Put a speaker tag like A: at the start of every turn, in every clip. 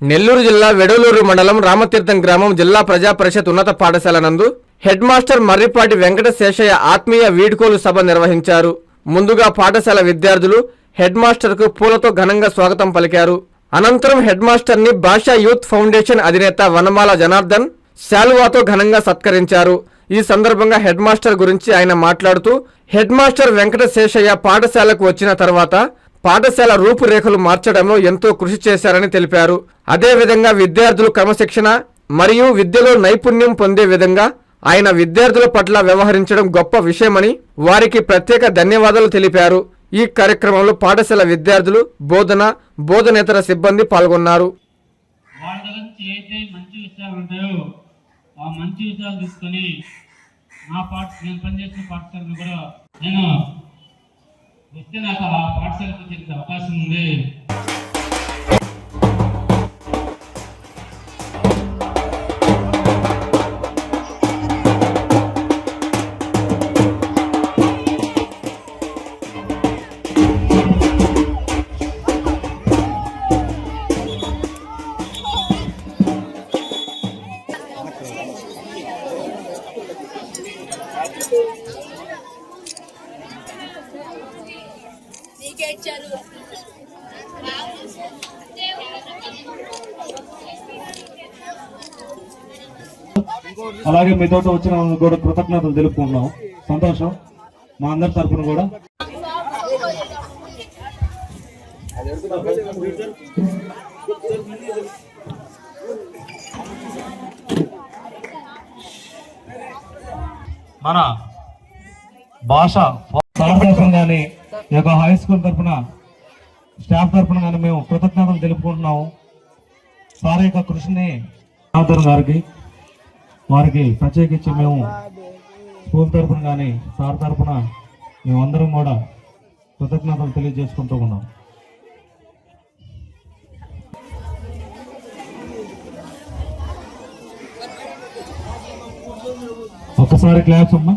A: నెల్లూరు జిల్లా వెడలూరు మండలం రామతీర్థం గ్రామం జిల్లా ప్రజా పరిషత్ ఉన్నత పాఠశాల నందు హెడ్ మాస్టర్ మర్రిపాటి వెంకట శేషయ్య ఆత్మీయ వీడ్కోలు సభ నిర్వహించారు. ముందుగా పాఠశాల విద్యార్థులు హెడ్ మాస్టర్ కు పూలతో ఘనంగా స్వాగతం పలికారు. అనంతరం హెడ్ మాస్టర్ ని భాషా యూత్ ఫౌండేషన్ అధినేత వనమాల జనార్దన్ శాలువాతో ఘనంగా సత్కరించారు. ఈ సందర్భంగా హెడ్ మాస్టర్ గురించి ఆయన మాట్లాడుతూ, హెడ్ మాస్టర్ వెంకట శేషయ్య పాఠశాలకు వచ్చిన తర్వాత పాఠశాల రూపురేఖలు మార్చడంలో ఎంతో కృషి చేశారని తెలిపారు. అదేవిధంగా విద్యార్థులు క్రమశిక్షణ మరియు విద్యలో నైపుణ్యం పొందే విధంగా ఆయన విద్యార్థుల పట్ల వ్యవహరించడం గొప్ప విషయమని వారికి ప్రత్యేక ధన్యవాదాలు తెలిపారు. ఈ కార్యక్రమంలో పాఠశాల విద్యార్థులు, బోధనేతర సిబ్బంది పాల్గొన్నారు.
B: వస్తే నాకు ఆ పాఠశాలకు వచ్చే అవకాశం ఉంది.
C: అలాగే మీతో వచ్చిన కూడా కృతజ్ఞతలు తెలుపుకుంటున్నాం. సంతోషం మా అందరి తరఫున కూడా. మన భాష తరఫున కానీ ఈ యొక్క హై స్కూల్ తరఫున స్టాఫ్ తరఫున కానీ మేము కృతజ్ఞతలు తెలుపుకుంటున్నాము. సార్ యొక్క కృషిని గారికి వారికి ప్రత్యేకించి మేము స్కూల్ తరఫున కానీ సార్ తరఫున మేమందరం కూడా కృతజ్ఞతలు తెలియజేసుకుంటూ ఉన్నాం. ఒక్కసారి క్లాప్స్ అమ్మా.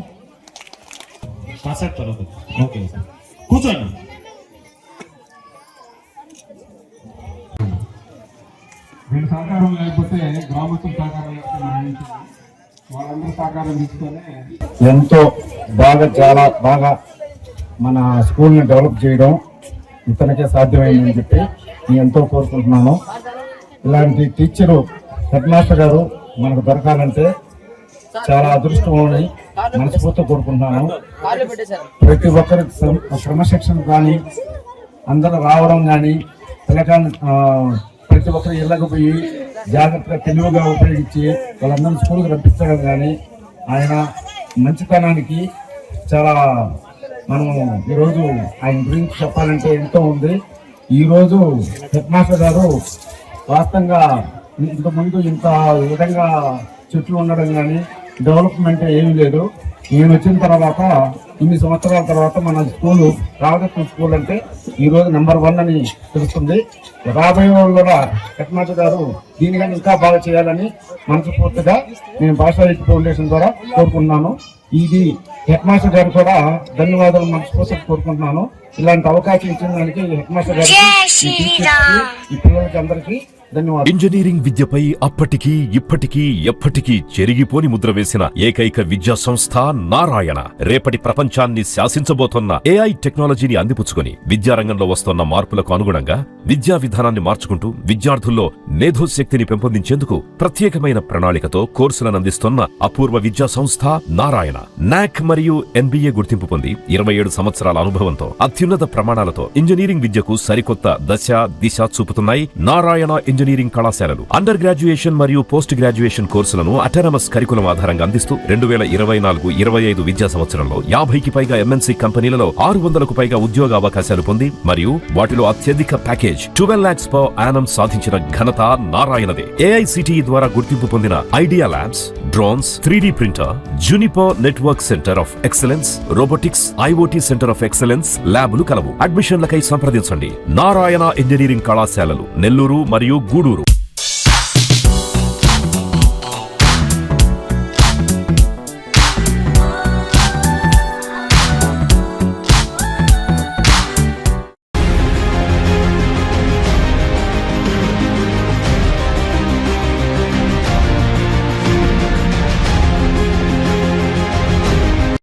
C: ఓకే కూర్చోండి. వీళ్ళ సహకారం లేకపోతే గ్రామస్తుల సహకారం వాళ్ళందరూ సహకారం తీసుకొని ఎంతో బాగా చాలా బాగా మన స్కూల్ని డెవలప్ చేయడం ఇతనికే సాధ్యమైందని చెప్పి నేను ఎంతో కోరుకుంటున్నాను. ఇలాంటి టీచరు హెడ్ మాస్టర్ గారు మనకు దొరకాలంటే చాలా అదృష్టం అని మనస్ఫూర్తిగా కోరుకుంటున్నాను. ప్రతి ఒక్కరికి క్రమశిక్షణ కానీ అందరూ రావడం కానీ పిల్లకాన్ని ప్రతి ఒక్కరు ఇళ్ళకు పోయి జాగ్రత్తగా తెలివిగా ఉపయోగించి వాళ్ళందరినీ స్కూల్కి రప్పించడం కానీ ఆయన మంచితనానికి చాలా మనం ఈరోజు ఆయన గురించి చెప్పాలంటే ఎంతో ఉంది. ఈరోజు హెడ్ మాస్టర్ గారు వాస్తవంగా ఇంతకుముందు ఇంత విధంగా చెట్లు ఉండడం కానీ డెవలప్మెంట్ ఏమీ లేదు. నేను వచ్చిన తర్వాత ఇన్ని సంవత్సరాల తర్వాత మన స్కూలు రామకృష్ణ స్కూల్ అంటే ఈరోజు నెంబర్ 1 అని తెలుస్తుంది. రాబోయే వాళ్ళు కూడా హెడ్ మాస్టర్ గారు దీనికన్నా ఇంకా బాగా చేయాలని మనస్ఫూర్తిగా నేను భాషా యూత్ ఫౌండేషన్ ద్వారా కోరుకుంటున్నాను. ఇది హెడ్ మాస్టర్ గారు కూడా ధన్యవాదాలు మనస్ఫూర్తిగా కోరుకుంటున్నాను. ఇలాంటి అవకాశం ఇచ్చిన దానికి హెడ్ మాస్టర్ గారికి, ఈ పిల్లలకి అందరికీ ధన్యవాదాలు.
D: ఇంజనీరింగ్ విద్యపై అప్పటికీ ఇప్పటికీ ఎప్పటికీ చెరిగిపోని ముద్ర వేసిన ఏకైక విద్యా సంస్థ నారాయణ రేపటి ప్రపంచాన్ని శాసించబోతున్న ఏఐ టెక్నాలజీని అందిపుచ్చుకొని విద్యారంగంలో వస్తున్న మార్పులకు అనుగుణంగా విద్యా విధానాన్ని మార్చుకుంటూ విద్యార్థుల్లో మేధోశక్తిని పెంపొందించేందుకు ప్రత్యేకమైన ప్రణాళికతో కోర్సులను అందిస్తున్న అపూర్వ విద్యా సంస్థ నారాయణ. నాక్ మరియు NBA గుర్తింపు పొంది 27 సంవత్సరాల అనుభవంతో అత్యున్నత ప్రమాణాలతో ఇంజనీరింగ్ విద్యకు సరికొత్త దిశ చూపుతున్నాయి నారాయణ ఇంజనీరింగ్ కళాశాలలు. అండర్ గ్రాడ్యుయేషన్ మరియు పోస్ట్ గ్రాడ్యుయేషన్ కోర్సులను అటానమస్ కరికులం ఆధారంగా అందిస్తూ 2024-25 విద్యా సంవత్సరంలో 50కి పైగా MNC కంపెనీలలో 600కు పైగా ఉద్యోగ అవకాశాలు పొంది మరియు వాటిలో అత్యధిక ప్యాకేజ్ 12 lakhs per annum సాధించిన ఘనత నారాయణదే. AICTE ద్వారా గుర్తింపు పొందిన idea labs, drones, 3D printer, Juniper network centre of excellence, robotics, IoT centre of excellence ల్యాబులు కలవు. అడ్మిషన్లకై సంప్రదించండి. నారాయణ ఇంజనీరింగ్ కళాశాలలు నెల్లూరు మరియు గూడూరు.